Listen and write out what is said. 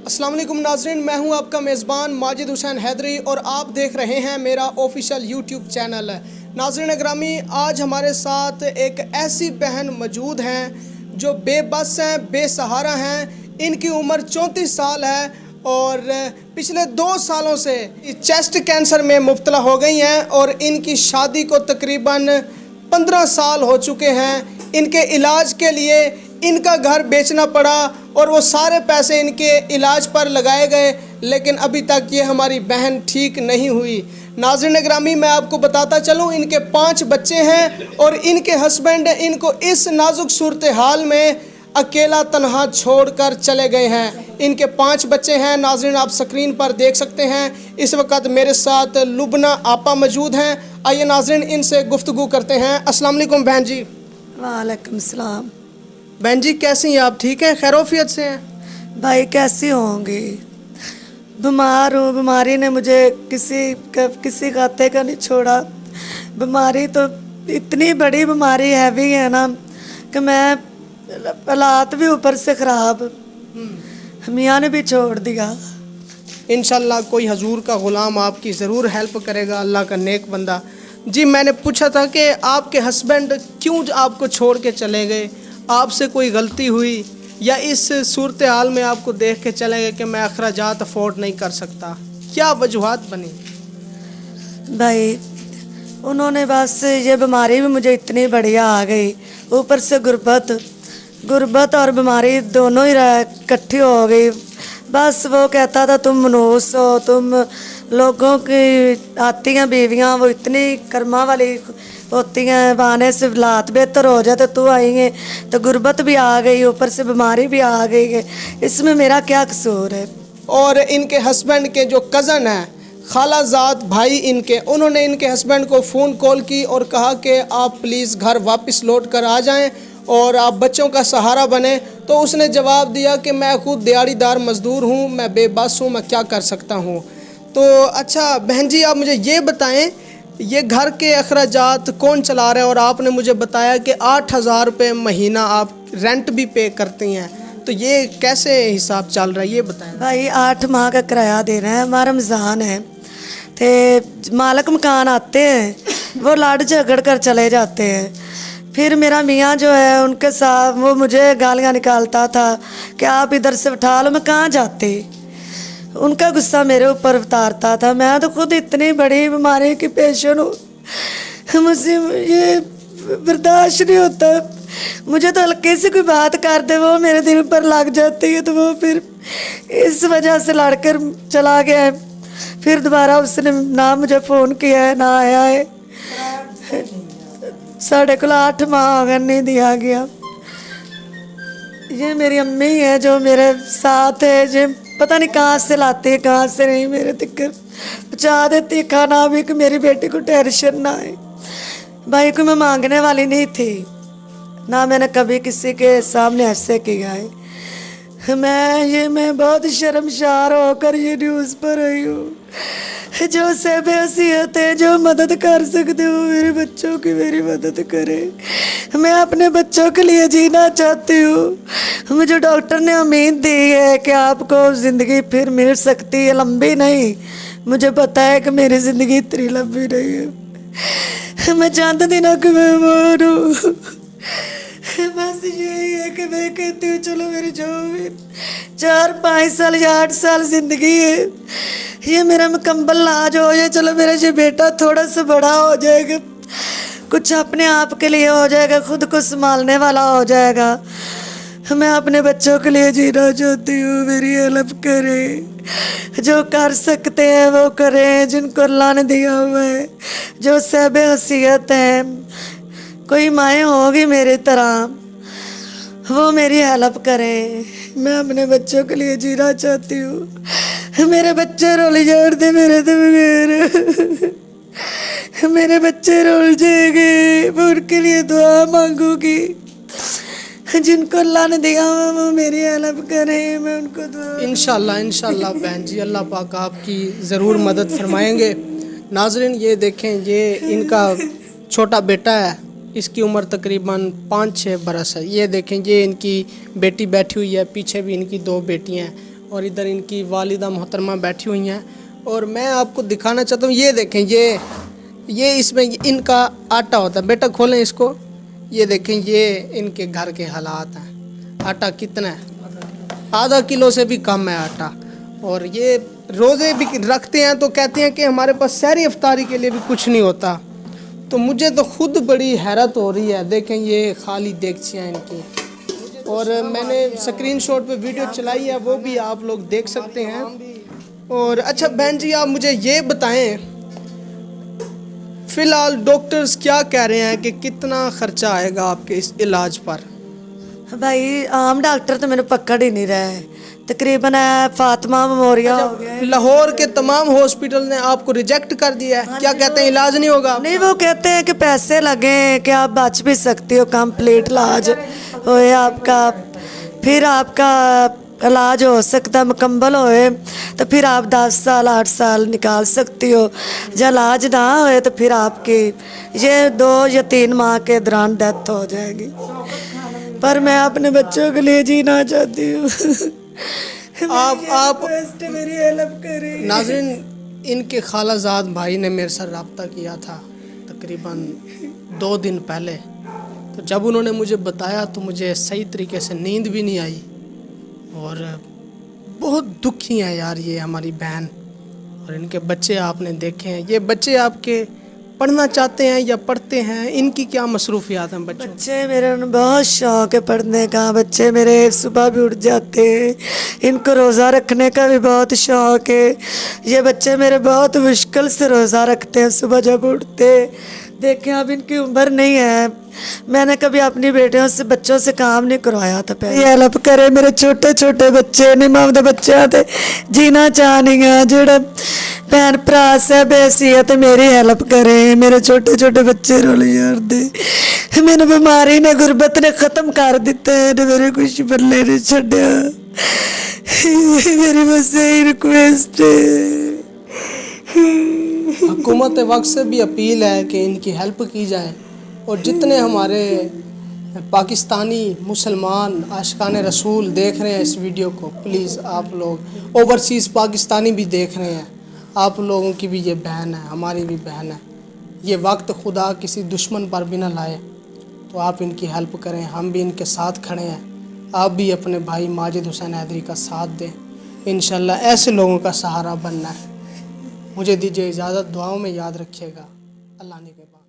अस्सलाम वालेकुम नाज़रीन, मैं हूं आपका मेज़बान माजिद हुसैन हैदरी और आप देख रहे हैं मेरा ऑफिशियल यूट्यूब चैनल। नाज़रीन ग्रामी, आज हमारे साथ एक ऐसी बहन मौजूद हैं जो बेबस हैं, बेसहारा हैं। इनकी उम्र 34 साल है और पिछले 2 सालों से चेस्ट कैंसर में मुब्तला हो गई हैं और इनकी शादी को तकरीबन 15 साल हो चुके हैं। इनके इलाज के लिए इनका घर बेचना पड़ा और वो सारे पैसे इनके इलाज पर लगाए गए, लेकिन अभी तक ये हमारी बहन ठीक नहीं हुई। नाज़रीन ग्रामी, मैं आपको बताता चलूँ, इनके 5 बच्चे हैं और इनके हस्बैंड इनको इस नाजुक सूरत हाल में अकेला तन्हा छोड़कर चले गए हैं। इनके 5 बच्चे हैं। नाज़रीन, आप स्क्रीन पर देख सकते हैं इस वक्त मेरे साथ लुबना आपा मौजूद हैं। आइए नाज़रीन, इनसे गुफ्तगू करते हैं। अस्सलाम वालेकुम बहन जी। वालेकुम सलाम। बहन जी कैसी हैं आप? ठीक हैं, खैरोफियत से हैं? भाई कैसी होंगी, बीमार हूँ। बीमारी ने मुझे किसी खाते का नहीं छोड़ा। बीमारी तो इतनी बड़ी बीमारी हैवी है ना कि मैं हालात भी ऊपर से ख़राब, मियाँ ने भी छोड़ दिया। इंशाल्लाह कोई हजूर का ग़ुलाम आपकी ज़रूर हेल्प करेगा, अल्लाह का नेक बंदा। जी, मैंने पूछा था कि आपके हस्बैंड क्यों आपको छोड़ के चले गए? आपसे कोई गलती हुई या इस सूरत हाल में आपको देख के चले गए कि मैं अखराजात अफोर्ड नहीं कर सकता? क्या वजूहात बनी? भाई उन्होंने बस, ये बीमारी भी मुझे इतनी बढ़िया आ गई, ऊपर से गुर्बत और बीमारी दोनों ही इकट्ठी हो गई। बस वो कहता था तुम मनूस हो, तुम लोगों की आती हैं बीवियाँ, वो इतनी कर्मा वाली होती हैं, बहाने से हालात बेहतर हो जाए तो तू आई है, तो गुर्बत भी आ गई, ऊपर से बीमारी भी आ गई है। इसमें मेरा क्या कसूर है? और इनके हस्बैंड के जो कज़न हैं, खालाजाद भाई इनके, उन्होंने इनके हस्बैंड को फ़ोन कॉल की और कहा कि आप प्लीज़ घर वापस लौट कर आ जाएं और आप बच्चों का सहारा बने। तो उसने जवाब दिया कि मैं खुद दिहाड़ीदार मज़दूर हूँ, मैं बेबस हूँ, मैं क्या कर सकता हूँ। तो अच्छा बहन जी, आप मुझे ये बताएं, ये घर के अखराजात कौन चला रहा है? और आपने मुझे बताया कि 8,000 रुपये महीना आप रेंट भी पे करती हैं, तो ये कैसे हिसाब चल रहा है, ये बताएं। भाई 8 माह का किराया दे रहे हैं, हमारा रमज़ान है, तो मालिक मकान आते हैं, वो लड़ झगड़ कर चले जाते हैं। फिर मेरा मियाँ जो है उनके साथ वो मुझे गालियाँ निकालता था कि आप इधर से उठा लो, मैं कहाँ जाती। उनका गुस्सा मेरे ऊपर उतारता था। मैं तो खुद इतनी बड़ी बीमारी की पेशेंट हूँ, मुझसे ये बर्दाश्त नहीं होता। मुझे तो हल्के से कोई बात कर दे वो मेरे दिल पर लग जाती है, तो वो फिर इस वजह से लड़कर चला गया है। फिर दोबारा उसने ना मुझे फ़ोन किया है ना आया है। साढ़े को 8 माह अगर नहीं दिया गया। ये मेरी अम्मी है जो मेरे साथ है, जो पता नहीं कहाँ से लाती है कहाँ से नहीं, मेरे तक पहुँचा देती है खाना भी कि मेरी बेटी को टेंशन ना आए। भाई को मैं मांगने वाली नहीं थी, ना मैंने कभी किसी के सामने ऐसे किया है। मैं बहुत शर्मसार होकर ये न्यूज़ पर आई हूँ। जो सब हसीयत है, जो मदद कर सकते हो मेरे बच्चों की मेरी मदद करें। मैं अपने बच्चों के लिए जीना चाहती हूँ। मुझे डॉक्टर ने उम्मीद दी है कि आपको ज़िंदगी फिर मिल सकती है, लंबी नहीं। मुझे पता है कि मेरी ज़िंदगी इतनी लंबी नहीं है। मैं चाहती थी ना कि मैं मरूं। बस यही है कि मैं कहती हूँ चलो मेरी जो भी 4-5 साल या 8 साल ज़िंदगी है, ये मेरा मुकम्मल इलाज हो जाए। चलो मेरा ये बेटा थोड़ा सा बड़ा हो जाएगा, कुछ अपने आप के लिए हो जाएगा, खुद को संभालने वाला हो जाएगा। मैं अपने बच्चों के लिए जीना चाहती हूँ, मेरी हेल्प करें। जो कर सकते हैं वो करें, जिनको अल्लाह ने दिया हुआ है, जो सब हसीयत हैं। कोई माएँ होगी मेरी तरह, वो मेरी हेल्प करें। मैं अपने बच्चों के लिए जीना चाहती हूँ। मेरे बच्चे रोल जाते मेरे तो बगैर, मेरे बच्चे रोल जाएंगे। मैं उनके लिए दुआ मांगूंगी, जिनको अल्लाह ने दिया वो मेरी हेल्प करें, मैं उनको दुआ। इंशाल्लाह बहन जी, अल्लाह पाक आपकी ज़रूर मदद फरमाएंगे। नाज़रीन ये देखें, ये इनका छोटा बेटा है, इसकी उम्र तकरीबन 5-6 बरस है। ये देखें, ये इनकी बेटी बैठी हुई है, पीछे भी इनकी 2 बेटियां हैं और इधर इनकी वालिदा मोहतरमा बैठी हुई हैं। और मैं आपको दिखाना चाहता हूँ, ये देखें, ये इसमें इनका आटा होता है। बेटा खोलें इसको, ये देखें, ये इनके घर के हालात हैं। आटा कितना है? आधा किलो से भी कम है आटा। और ये रोज़े भी रखते हैं तो कहते हैं कि हमारे पास सहरी इफ्तारी के लिए भी कुछ नहीं होता। तो मुझे तो खुद बड़ी हैरत हो रही है। देखें ये खाली देगचियाँ इनकी, और मैंने स्क्रीनशॉट पे वीडियो चलाई है, वो भी आप लोग देख सकते हैं। और अच्छा बहन जी, आप मुझे ये बताएं, फ़िलहाल डॉक्टर्स क्या कह रहे हैं कि कितना ख़र्चा आएगा आपके इस इलाज पर? भाई आम डॉक्टर तो मैंने पकड़ ही नहीं रहा है। तकरीबन फातिमा मेमोरियल हो गया। लाहौर के तमाम हॉस्पिटल ने आपको रिजेक्ट कर दिया है। क्या कहते हैं, इलाज नहीं होगा? नहीं, वो कहते हैं कि पैसे लगे कि आप बच भी सकती हो, कंप्लीट इलाज होए आपका, फिर आपका इलाज हो सकता है मुकम्मल होए तो फिर आप 10 साल 8 साल निकाल सकती हो। जब इलाज ना होए तो फिर आपकी ये 2 या 3 माह के दौरान डेथ हो जाएगी। पर मैं अपने बच्चों के लिए जीना चाहती हूँ। आप मेरी हेल्प करें। नाज़रीन, इनके खालाजाद भाई ने मेरे साथ रब्ता किया था तकरीबन 2 दिन पहले। तो जब उन्होंने मुझे बताया तो मुझे सही तरीके से नींद भी नहीं आई, और बहुत दुखी हैं यार ये हमारी बहन। और इनके बच्चे आपने देखे हैं। ये बच्चे आपके पढ़ना चाहते हैं या पढ़ते हैं? इनकी क्या मसरूफियात हैं बच्चों? बच्चे मेरे को बहुत शौक है पढ़ने का। बच्चे मेरे सुबह भी उठ जाते हैं, इनको रोज़ा रखने का भी बहुत शौक है। ये बच्चे मेरे बहुत मुश्किल से रोज़ा रखते हैं सुबह जब उठते। देखें अब इनकी उम्र नहीं है, मैंने कभी अपनी बेटियों से बच्चों से काम नहीं करवाया था। पहले हेल्प करे, मेरे छोटे छोटे बच्चे ने मां दे बच्चों ते जीना चाहनी है। जेड़ा भैन भरा सब ऐसी है तो मेरी हेल्प करे। मेरे छोटे छोटे बच्चे रोल यार दे, मैंने बीमारी ने गुरबत ने ख़त्म कर दिता है, ने मेरे कुछ बल्ले ने छड्या। मेरी बस यही रिक्वेस्ट है। हुकूमत वक्त से भी अपील है कि इनकी हेल्प की जाए। और जितने हमारे पाकिस्तानी मुसलमान आशिकान रसूल देख रहे हैं इस वीडियो को, प्लीज़ आप लोग, ओवरसीज़ पाकिस्तानी भी देख रहे हैं, आप लोगों की भी ये बहन है, हमारी भी बहन है। ये वक्त खुदा किसी दुश्मन पर भी ना लाए, तो आप इनकी हेल्प करें। हम भी इनके साथ खड़े हैं। आप भी अपने भाई माजिद हुसैन हैदरी का साथ दें। इंशाल्लाह ऐसे लोगों का सहारा बनना है। मुझे दीजिए इजाज़त, दुआओं में याद रखिएगा। अल्लाह ने के बाद।